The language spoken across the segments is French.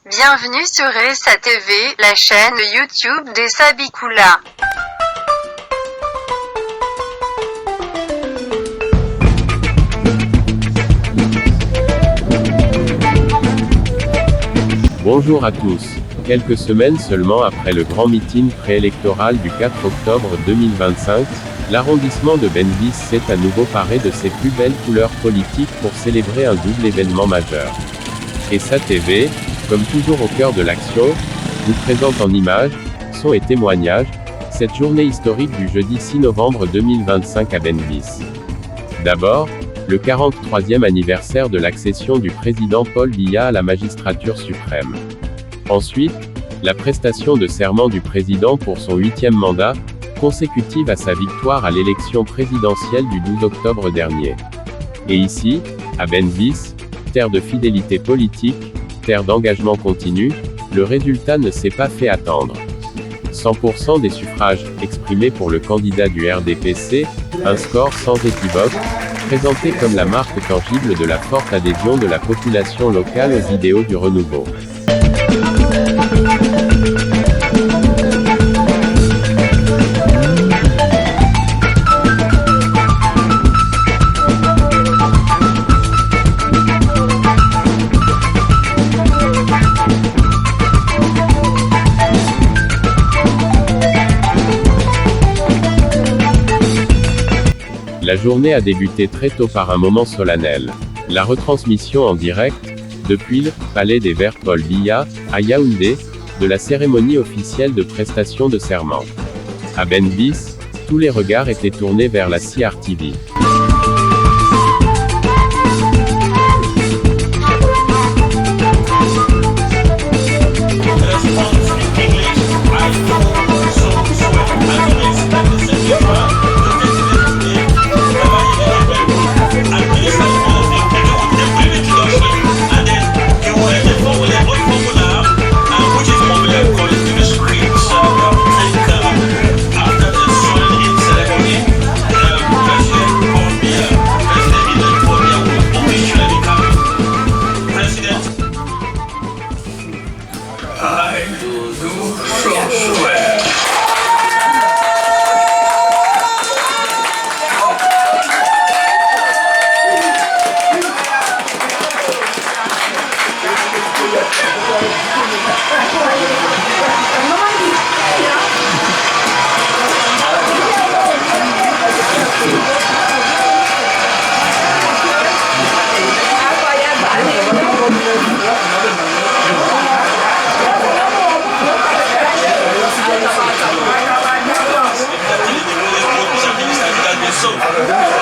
Bienvenue sur Essa TV, la chaîne YouTube des Sabikula. Bonjour à tous. Quelques semaines seulement après le grand meeting préélectoral du 4 octobre 2025, l'arrondissement de Benvis s'est à nouveau paré de ses plus belles couleurs politiques pour célébrer un double événement majeur. Essa TV, comme toujours au cœur de l'action, vous présente en images, sons et témoignages, cette journée historique du jeudi 6 novembre 2025 à Benvis. D'abord, le 43e anniversaire de l'accession du président Paul Biya à la magistrature suprême. Ensuite, la prestation de serment du président pour son 8e mandat, consécutive à sa victoire à l'élection présidentielle du 12 octobre dernier. Et ici, à Benvis, terre de fidélité politique, terre d'engagement continu, le résultat ne s'est pas fait attendre. 100% des suffrages exprimés pour le candidat du RDPC, un score sans équivoque, présenté comme la marque tangible de la forte adhésion de la population locale aux idéaux du renouveau. La journée a débuté très tôt par un moment solennel. La retransmission en direct, depuis le Palais des Verts Paul Biya, à Yaoundé, de la cérémonie officielle de prestation de serment. À Benvis, tous les regards étaient tournés vers la CRTV.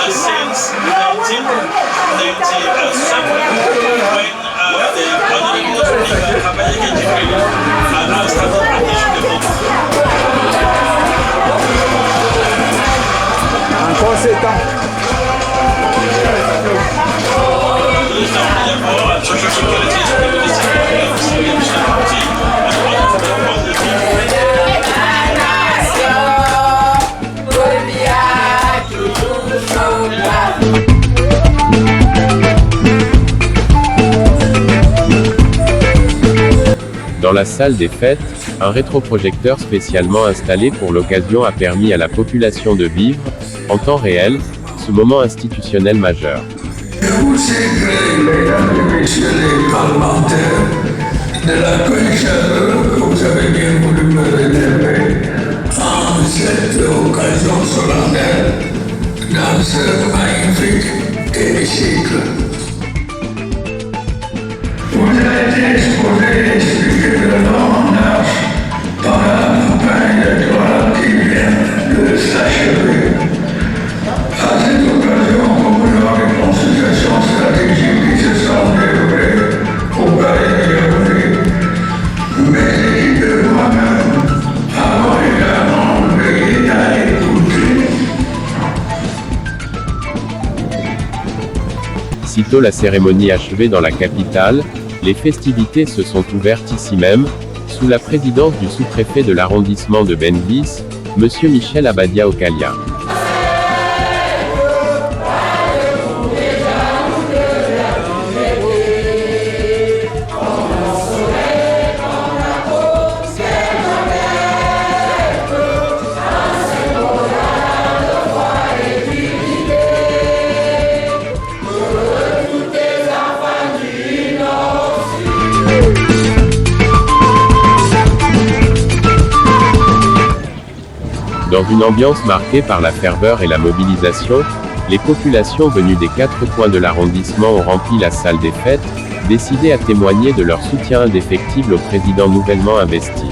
Since 1997, when the Honorable Speaker Kabayeke Jibril announced that petition the vote. Encore 7 ans. Social security is going to be Dans la salle des fêtes, un rétroprojecteur spécialement installé pour l'occasion a permis à la population de vivre, en temps réel, ce moment institutionnel majeur. Je vous ai mesdames et messieurs les parlementaires, de l'accueil chaleureux que vous avez bien voulu me réserver en cette occasion solennelle dans ce magnifique hémicycle. Vous avez été exposé et expliqué de long en large dans la campagne électorale qui vient de s'achever. À cette occasion, comprenant les consultations stratégiques qui se sont déroulées au Palais de Yaoundé, mes équipes et moi-même avons également veillé à écouter. Sitôt la cérémonie achevée dans la capitale, les festivités se sont ouvertes ici même, sous la présidence du sous-préfet de l'arrondissement de Benvis, M. Michel Abadia Okalia. Dans une ambiance marquée par la ferveur et la mobilisation, les populations venues des 4 coins de l'arrondissement ont rempli la salle des fêtes, décidées à témoigner de leur soutien indéfectible au président nouvellement investi.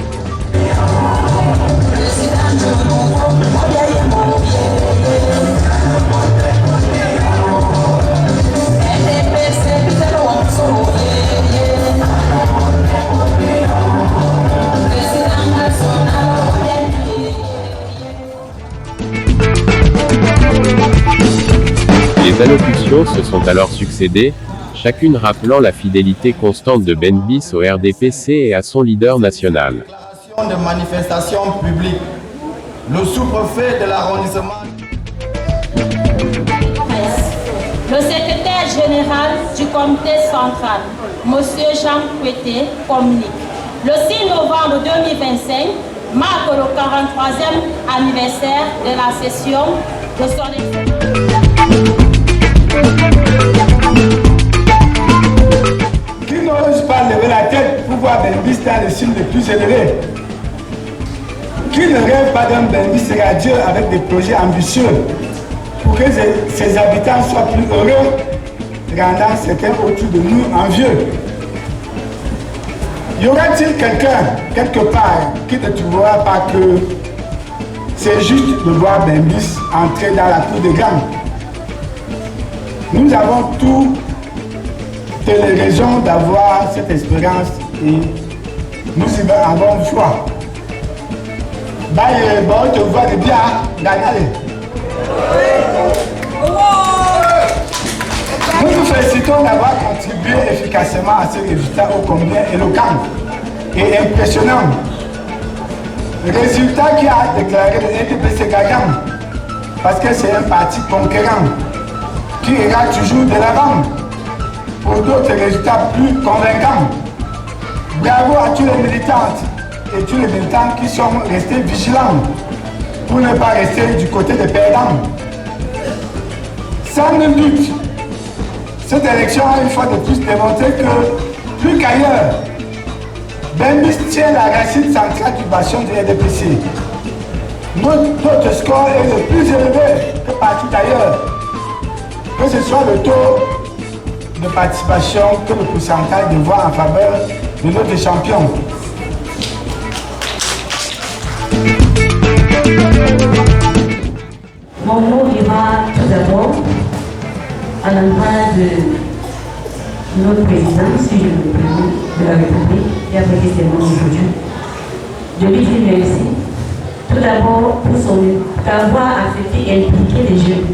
Les allocutions se sont alors succédées, chacune rappelant la fidélité constante de Ben Bis au RDPC et à son leader national. De manifestation publique. Le sous-préfet de l'arrondissement. Le secrétaire général du comité central, M. Jean Coueté, communique. Le 6 novembre 2025 marque le 43e anniversaire de la session de son Qui n'ose pas lever la tête pour voir Ben Bis dans les cimes les plus élevés? Qui ne rêve pas d'un Ben Bis radieux avec des projets ambitieux pour que ses habitants soient plus heureux, rendant certains autour de nous envieux? Y aura-t-il quelqu'un, quelque part, qui ne trouvera pas que c'est juste de voir Ben Bis entrer dans la cour des grands? Nous avons toutes les raisons d'avoir cette espérance et nous y avons foi. Bon, te vois de bien, d'aller. Nous nous félicitons d'avoir contribué efficacement à ces résultats ô combien éloquents et impressionnants. Résultat qui a déclaré le RDPC gagnant, parce que c'est un parti conquérant qui ira toujours de l'avant pour d'autres résultats plus convaincants. Bravo à tous les militantes et tous les militants qui sont restés vigilants pour ne pas rester du côté des perdants. Sans nul doute, cette élection a une fois de plus démontré que, plus qu'ailleurs, Ben Bis tient la racine centrale du bastion du RDPC. Notre score est le plus élevé que partout ailleurs, que ce soit le taux de participation que le pourcentage de voix en faveur de notre champion. Mon mot ira tout d'abord à l'endroit de notre président, si je le président de la République, qui a prêté serment aujourd'hui. Je lui dis merci. Tout d'abord pour son avoir accepté et impliqué les jeunes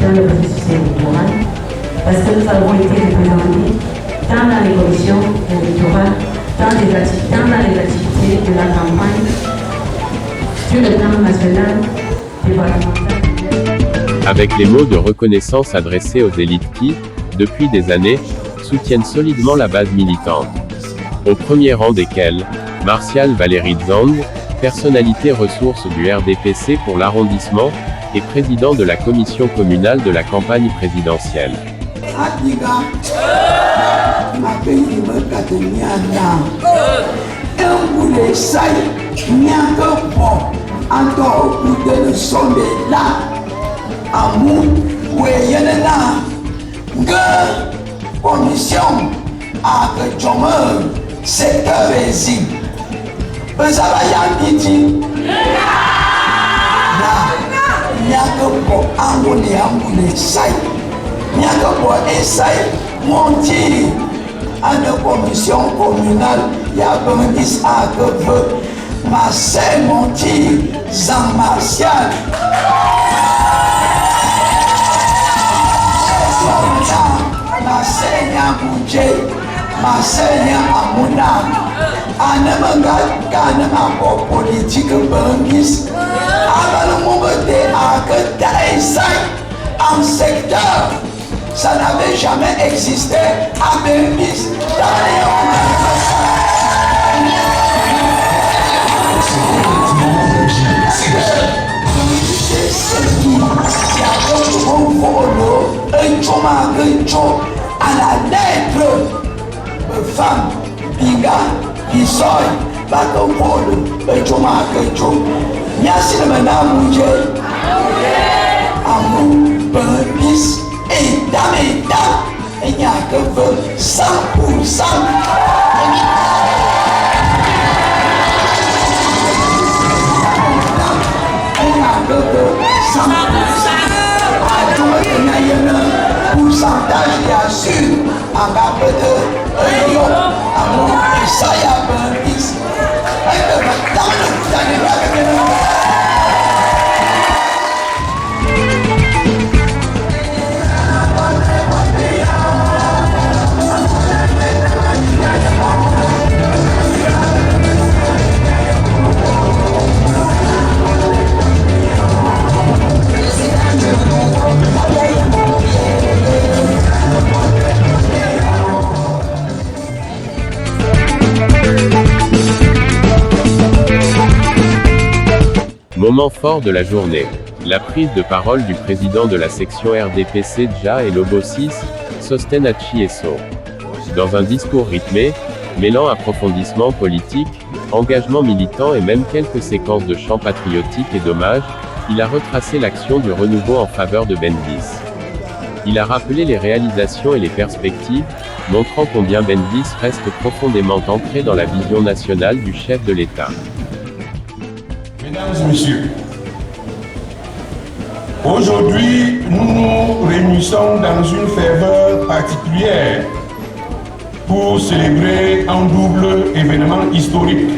dans le processus électoral, parce que nous avons été représentés tant dans les commissions électorales, dans les activités de la campagne, sur le plan national, départemental. Avec les mots de reconnaissance adressés aux élites qui, depuis des années, soutiennent solidement la base militante. Au premier rang desquels, Martial Valéry Dzang, personnalité ressource du RDPC pour l'arrondissement, et président de la commission communale de la campagne présidentielle. Commission à secteur résine. Vous avez dit Nyako angune sai. Nyako essai monter à la commission communale. Ya Bendis à que Marcel Monti, Jean Martial. Masenya Muje, Masenya Amuna, Anamanga, Kanama politique Bendis. À le moment de en secteur, ça n'avait jamais existé à Bendis. À la lettre, femme, pinga, qui soy, Bakompolo, Choma, Merci de madame Moudjé. Amour, Benis et dames. Il n'y a que 100%. Pourcentage bien sûr en garde de Lyon, amour et ça y a un bis. Moment fort de la journée. La prise de parole du président de la section RDPC Dja et Lobosis, Sostenachi Eso. Dans un discours rythmé, mêlant approfondissement politique, engagement militant et même quelques séquences de chants patriotiques et d'hommages, il a retracé l'action du renouveau en faveur de Ben Bis. Il a rappelé les réalisations et les perspectives, montrant combien Ben Bis reste profondément ancré dans la vision nationale du chef de l'État. Mesdames et messieurs, aujourd'hui, nous nous réunissons dans une ferveur particulière pour célébrer un double événement historique.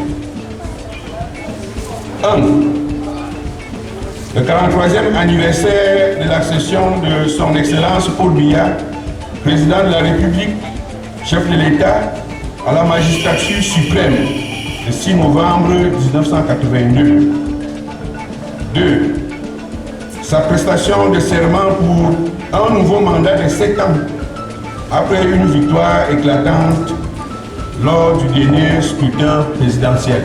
1. Le 43e anniversaire de l'accession de son Excellence Paul Biya, président de la République, chef de l'État, à la magistrature suprême, le 6 novembre 1982. 2. Sa prestation de serment pour un nouveau mandat de 7 ans, après une victoire éclatante lors du dernier scrutin présidentiel.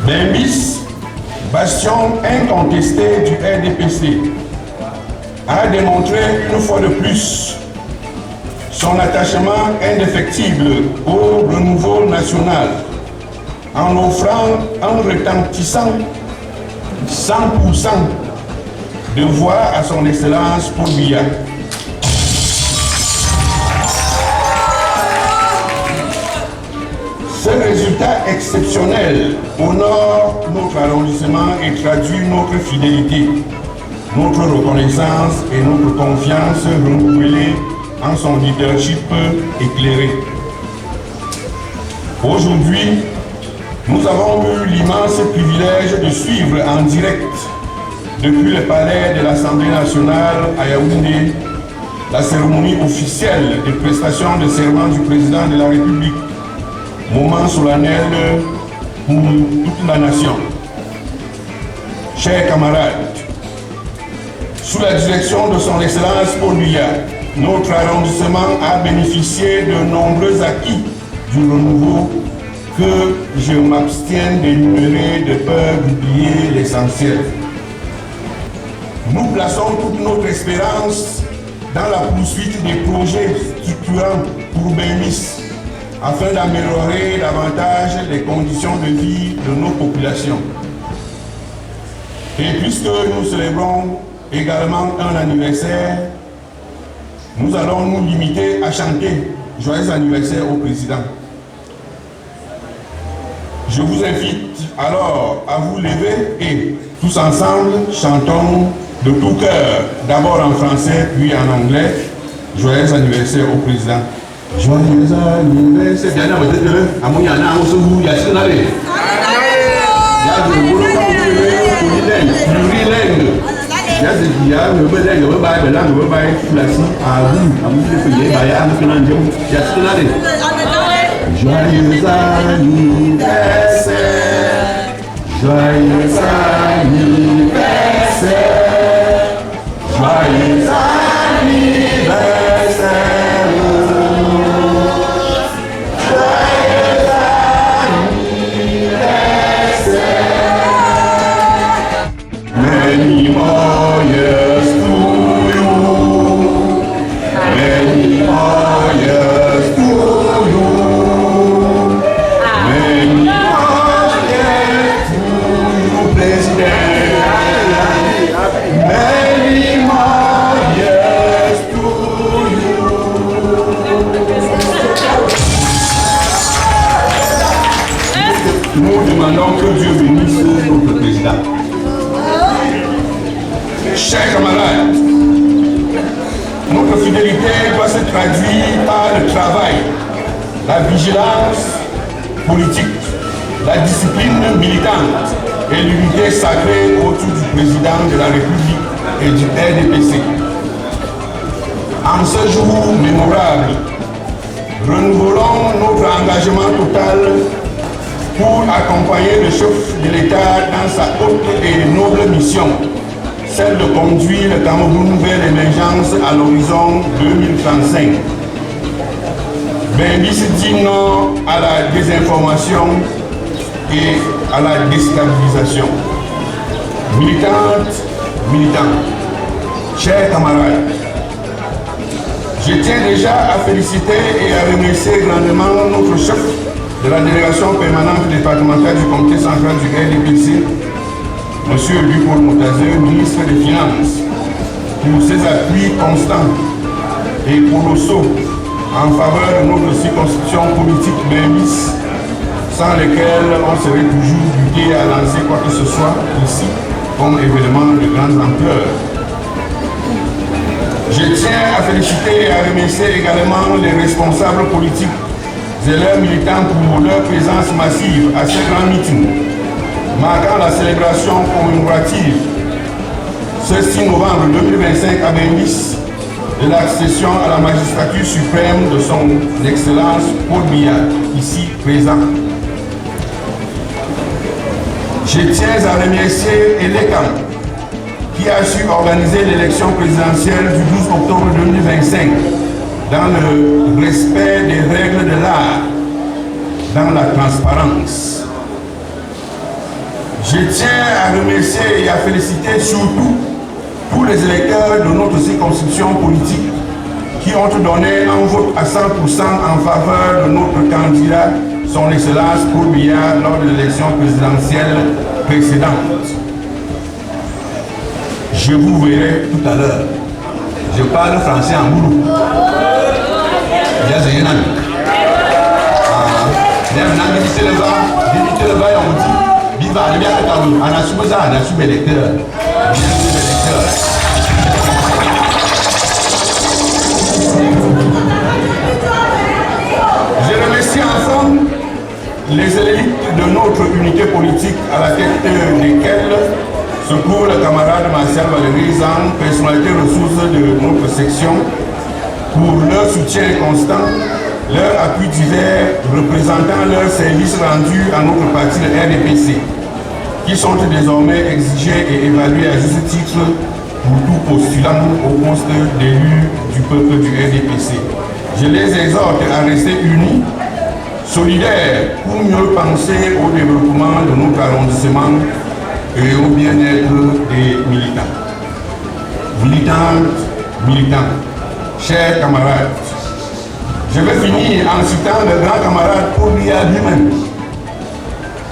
Ben Bis, bastion incontesté du RDPC, a démontré une fois de plus son attachement indéfectible au renouveau national en offrant un retentissant 100% de voix à son Excellence Paul Biya. Ce résultat exceptionnel honore notre arrondissement et traduit notre fidélité, notre reconnaissance et notre confiance renouvelée en son leadership éclairé. Aujourd'hui, nous avons eu l'immense privilège de suivre en direct depuis le palais de l'Assemblée nationale à Yaoundé la cérémonie officielle de prestation de serment du président de la République, moment solennel pour toute la nation. Chers camarades, sous la direction de son Excellence Paul Biya, notre arrondissement a bénéficié de nombreux acquis du renouveau que je m'abstiens d'énumérer de peur d'oublier l'essentiel. Nous plaçons toute notre espérance dans la poursuite des projets structurants pour Ben Bis, afin d'améliorer davantage les conditions de vie de nos populations. Et puisque nous célébrons également un anniversaire, nous allons nous limiter à chanter « Joyeux anniversaire au président ». Je vous invite alors à vous lever et tous ensemble chantons de tout cœur, d'abord en français puis en anglais, « Joyeux anniversaire au président ». Joyeux anniversaire. Bien à votre télé, à mon yana, on se voit, il y a ce qu'on avait. Il y a de boulot comme plurilingue. Il y a des diables, le bel aigle, le bail, le langue, le bail, flassi, à vous le payer, il y a un peu d'andion, il y a ce qu'on avait. Joyeux anniversaire. Joyeux anniversaire. Joyeux anniversaire. Many more years to you. Many more years to you. Many more years to fidélité doit se traduire par le travail, la vigilance politique, la discipline militante et l'unité sacrée autour du président de la République et du RDPC. En ce jour mémorable, renouvelons notre engagement total pour accompagner le chef de l'État dans sa haute et noble mission, celle de conduire le Cameroun vers l'émergence à l'horizon 2035. Bembis dit non à la désinformation et à la déstabilisation. Militantes, militants, chers camarades, je tiens déjà à féliciter et à remercier grandement notre chef de la délégation permanente départementale du comité central du RDPC, M. Luc-Paul Moutazeux, ministre des Finances, pour ses appuis constants et colossaux en faveur de notre circonscription politique Bembis, sans lesquels on serait toujours buté à lancer quoi que ce soit ici comme événement de grande ampleur. Je tiens à féliciter et à remercier également les responsables politiques et leurs militants pour leur présence massive à ce grand meeting, marquant la célébration commémorative ce 6 novembre 2025 à Bembis de l'accession à la magistrature suprême de son Excellence Paul Biya, ici présent. Je tiens à remercier Elekam, qui a su organiser l'élection présidentielle du 12 octobre 2025 dans le respect des règles de l'art, dans la transparence. Je tiens à remercier et à féliciter surtout tous les électeurs de notre circonscription politique qui ont donné un vote à 100% en faveur de notre candidat, son Excellence Paul Biya, lors de l'élection présidentielle précédente. Je vous verrai tout à l'heure. Je parle français en boulot. Je remercie enfin les élites de notre unité politique à la tête desquelles se trouve le camarade Martial Valéry Zang, personnalité ressource de notre section, pour leur soutien constant, leur appui divers représentant leurs services rendus à notre parti, le RDPC, qui sont désormais exigés et évalués à juste titre pour tout postulant au poste d'élu du peuple du RDPC. Je les exhorte à rester unis, solidaires, pour mieux penser au développement de notre arrondissement et au bien-être des militants. Militantes, militants, chers camarades, je vais finir en citant le grand camarade Paul Biya lui-même.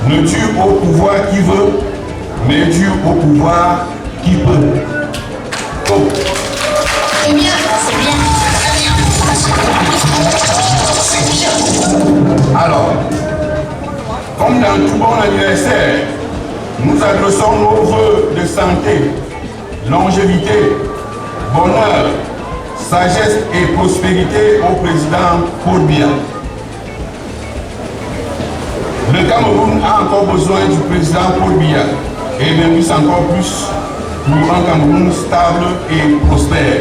Ne dure au pouvoir qui veut, mais dure au pouvoir qui peut. Oh. C'est bien, c'est bien. Alors, comme dans tout bon anniversaire, nous adressons nos vœux de santé, longévité, bonheur, sagesse et prospérité au président Paul Biya. Le Cameroun a encore besoin du président Paul Biya et même encore plus pour un Cameroun stable et prospère,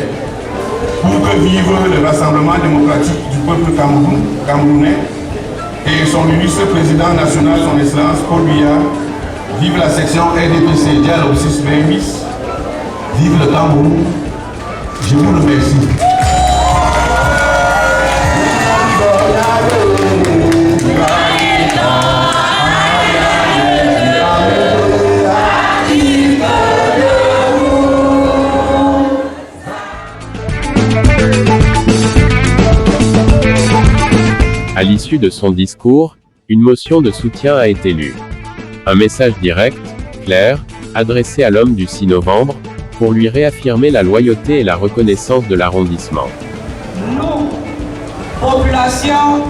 pour que vive le Rassemblement démocratique du peuple camerounais et son illustre président national, son Excellence Paul Biya. Vive la section RDPC Dialogue 6 Bembis. Vive le Cameroun. Je vous remercie. À l'issue de son discours, une motion de soutien a été lue. Un message direct, clair, adressé à l'homme du 6 novembre, pour lui réaffirmer la loyauté et la reconnaissance de l'arrondissement. Nous, population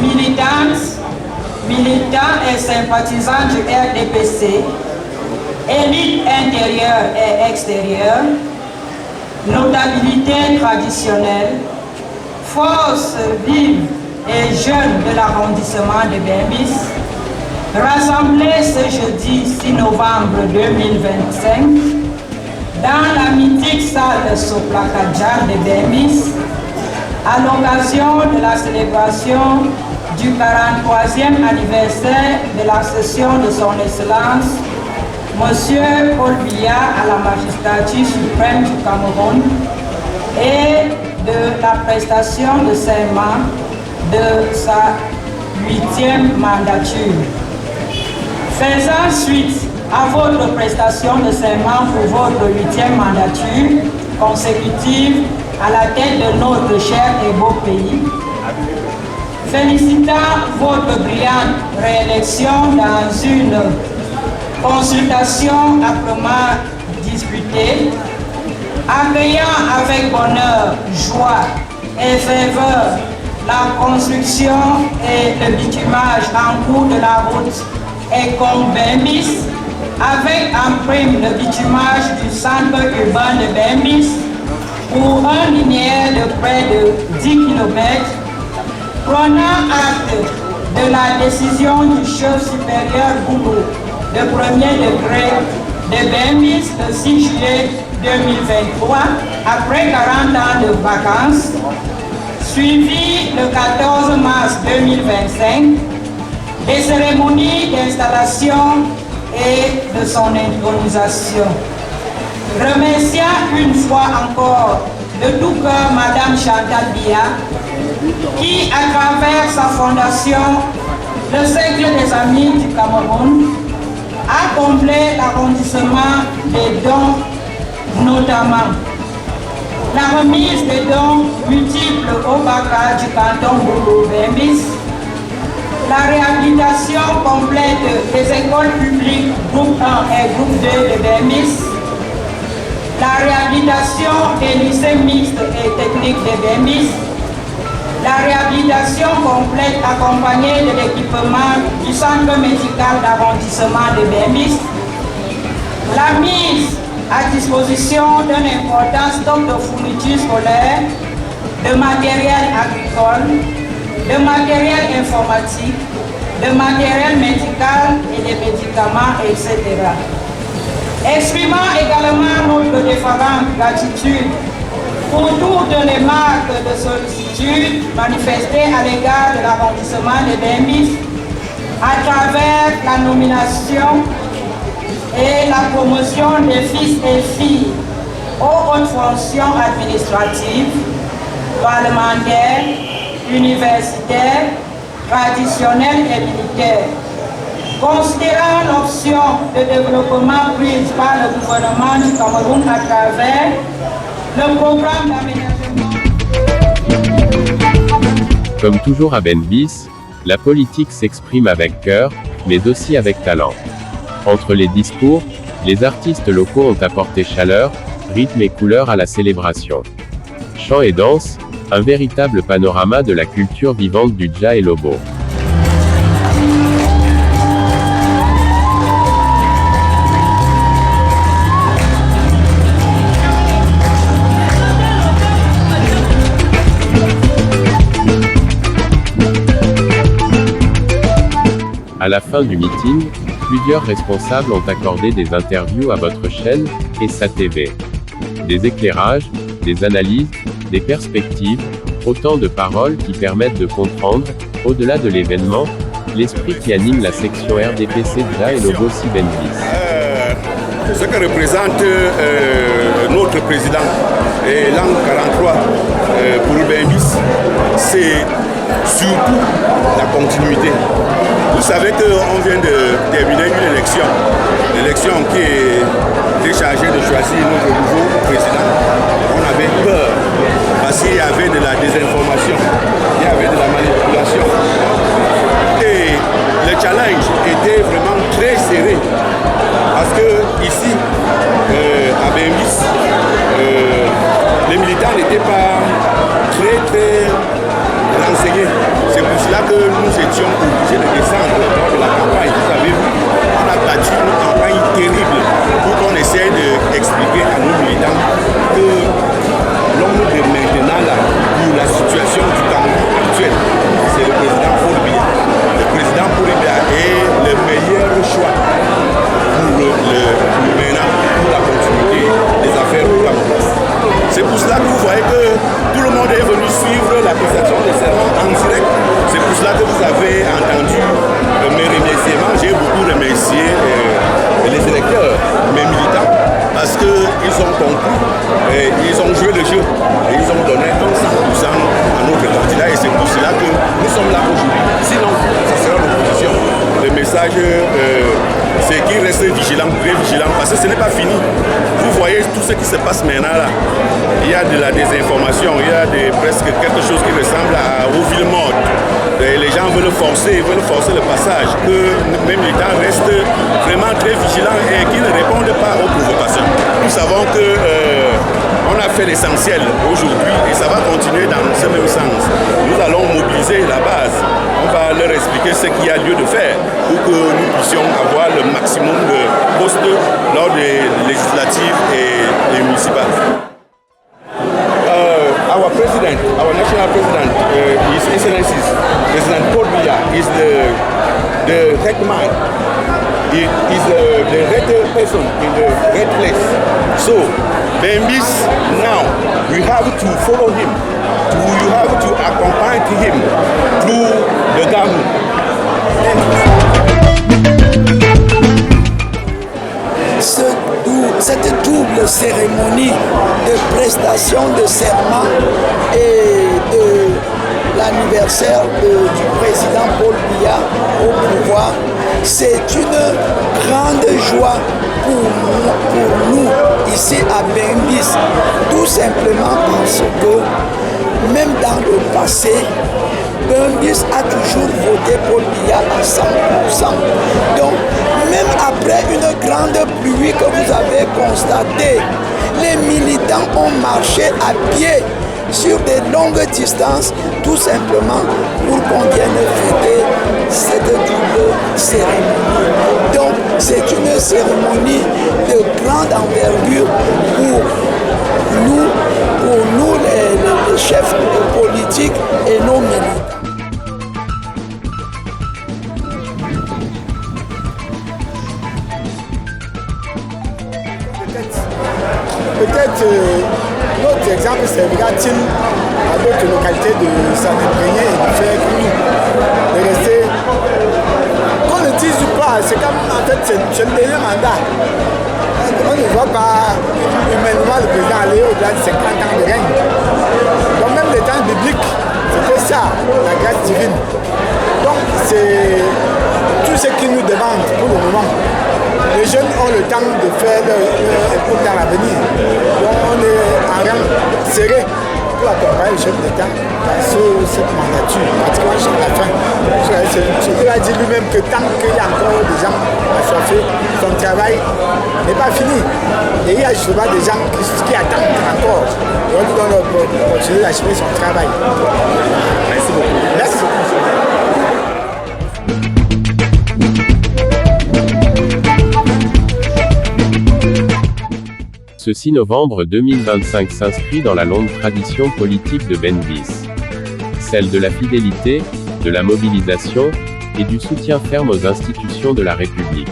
militante, militants et sympathisants du RDPC, élite intérieure et extérieure, notabilité traditionnelle, force vive et jeune de l'arrondissement de Bembis, rassemblés ce jeudi 6 novembre 2025 dans la mythique salle Soplakadja de Bembis à l'occasion de la célébration du 43e anniversaire de l'accession de son Excellence Monsieur Paul Biya à la magistrature suprême du Cameroun et de la prestation de serment de sa 8e mandature. Faisant suite à votre prestation de serment pour votre 8e mandature consécutive à la tête de notre cher et beau pays, félicitant votre brillante réélection dans une consultation âprement disputée, accueillant avec bonheur, joie et ferveur la construction et le bitumage en cours de la route Ekong-Bembis, avec en prime le bitumage du centre urbain de Bembis pour un linéaire de près de 10 km, prenant acte de la décision du chef supérieur Boubou de premier degré de Bembis le 6 juillet 2023, après 40 ans de vacances, suivi le 14 mars 2025, des cérémonies d'installation et de son intronisation. Remerciant une fois encore de tout cœur Madame Chantal Biya, qui, à travers sa fondation, le Cercle des Amis du Cameroun, a comblé l'arrondissement des dons, notamment la remise des dons multiples au Baka du canton Boulou-Bembis, la réhabilitation complète des écoles publiques groupe 1 et groupe 2 de Bembis, la réhabilitation des lycées mixtes et techniques de Bembis, la réhabilitation complète accompagnée de l'équipement du centre médical d'arrondissement de Bembis, la mise à disposition d'un important stock de fournitures scolaires, de matériel agricole, de matériel informatique, de matériel médical et de médicaments, etc. Exprimant également notre déferlante gratitude pour toutes les marques de sollicitude manifestées à l'égard de l'arrondissement de Bembis à travers la nomination et la promotion des fils et filles aux hautes fonctions administratives, parlementaires, universitaires, traditionnelles et militaires. Considérant l'option de développement prise par le gouvernement du Cameroun à travers le programme d'aménagement. Comme toujours à Bembis, la politique s'exprime avec cœur, mais aussi avec talent. Entre les discours, les artistes locaux ont apporté chaleur, rythme et couleur à la célébration. Chant et danse, un véritable panorama de la culture vivante du Dja et Lobo. À la fin du meeting, plusieurs responsables ont accordé des interviews à votre chaîne, et sa TV. Des éclairages, des analyses, des perspectives, autant de paroles qui permettent de comprendre, au-delà de l'événement, l'esprit qui anime la section RDPC Dja et Lobo si Bembis. Ce que représente notre président et l'an 43 pour Bembis, c'est surtout la continuité. Vous savez qu'on vient de terminer une l'élection qui est chargée de choisir notre nouveau président. On avait peur parce qu'il y avait de la désinformation, il y avait de la manipulation. Et le challenge était vraiment très serré parce que ici, à Bembis, les militants n'étaient pas très renseignés. C'est pour cela que nous étions obligés de descendre lors de la campagne. Vous avez vu, on a battu une campagne terrible pour qu'on essaie d'expliquer à nos militants que l'homme de maintenant là, pour la situation du Cameroun actuel, c'est le président Paul Biya. Le président Paul Biya est le meilleur choix pour maintenant, pour la continuité des affaires au Cameroun. C'est pour cela que vous voyez que tout le monde est venu suivre la prestation des serments en direct. C'est pour cela que vous avez entendu mes remerciements. J'ai beaucoup remercié les électeurs, mes militants, parce qu'ils ont compris, ils ont joué le jeu et ils ont donné 100% à notre candidat. Et c'est pour cela que nous sommes là aujourd'hui. Sinon, ça sera l'opposition. Le message, c'est qu'ils restent vigilants, très vigilants, parce que ce n'est pas fini. Vous voyez tout ce qui se passe maintenant là. Il y a de la désinformation, il y a presque quelque chose qui ressemble au ville morte. Les gens veulent forcer le passage, que mes militants restent vraiment très vigilants et qu'ils ne répondent pas aux provocations. Nous savons qu'on a fait l'essentiel aujourd'hui et ça va continuer dans ce même sens. Nous allons mobiliser la base. On va leur expliquer ce qu'il y a lieu de faire pour que nous puissions avoir le maximum de postes lors des législatives et municipales. Our president, our national president, His Excellency, President Paul Biya, is the right man. He is the right person in the right place. So, Bembis now, we have to follow him. You have to accompany him through the government. Cette double cérémonie de prestation de serment et de l'anniversaire du président Paul Biya au pouvoir, c'est une grande joie pour nous ici à Bembis, tout simplement parce que même dans le passé, Bembis a toujours voté Paul Biya à 100%. Donc, même après une grande pluie que vous avez constatée, les militants ont marché à pied sur des longues distances, tout simplement pour qu'on vienne fêter cette double cérémonie. Donc, c'est une cérémonie de grande envergure pour nous les chefs politiques et nos militants. Peut-être notre exemple servira-t-il à d'autres localités de s'en imprégner et de faire plus, de rester. Qu'on ne dise pas, c'est comme en fait c'est le dernier mandat. On ne voit pas humainement le président aller au-delà de 50 ans de règne. Donc même les temps bibliques, c'était ça, la grâce divine. Donc c'est tout ce qu'ils nous demandent pour le moment. Les jeunes ont le temps de faire pour dans l'avenir. Donc on est en rang serré pour accompagner le chef d'État dans cette mandature, pratiquement jusqu'à la fin. Il a dit lui-même que tant qu'il y a encore des gens assoiffés, son travail n'est pas fini. Et il y a justement des gens qui attendent encore. Et on lui donne l'opportunité d'achever son travail. Merci beaucoup. Merci beaucoup. Ce 6 novembre 2025 s'inscrit dans la longue tradition politique de Bembis. Celle de la fidélité, de la mobilisation, et du soutien ferme aux institutions de la République.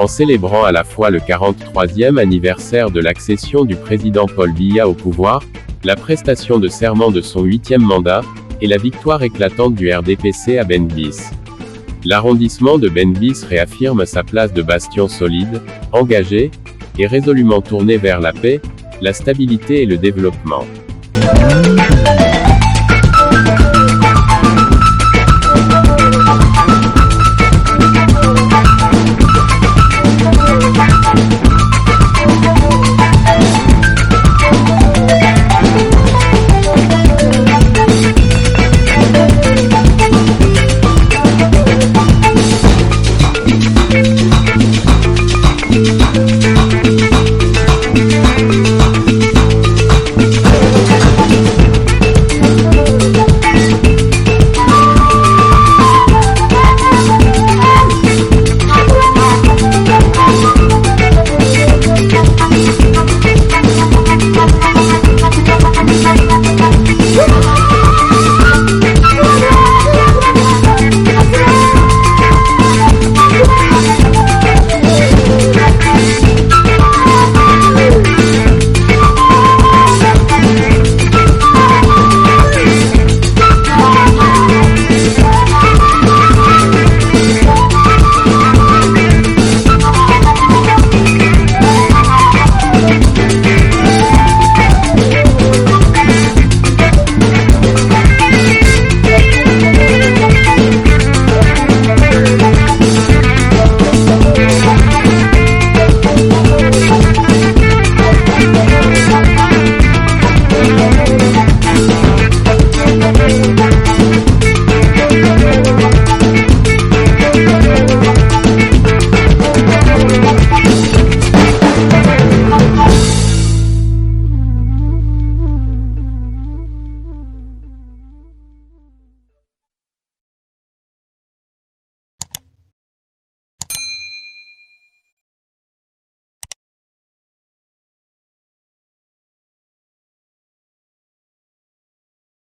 En célébrant à la fois le 43e anniversaire de l'accession du président Paul Biya au pouvoir, la prestation de serment de son 8e mandat, et la victoire éclatante du RDPC à Bembis. L'arrondissement de Bembis réaffirme sa place de bastion solide, engagé, et résolument tourné vers la paix, la stabilité et le développement.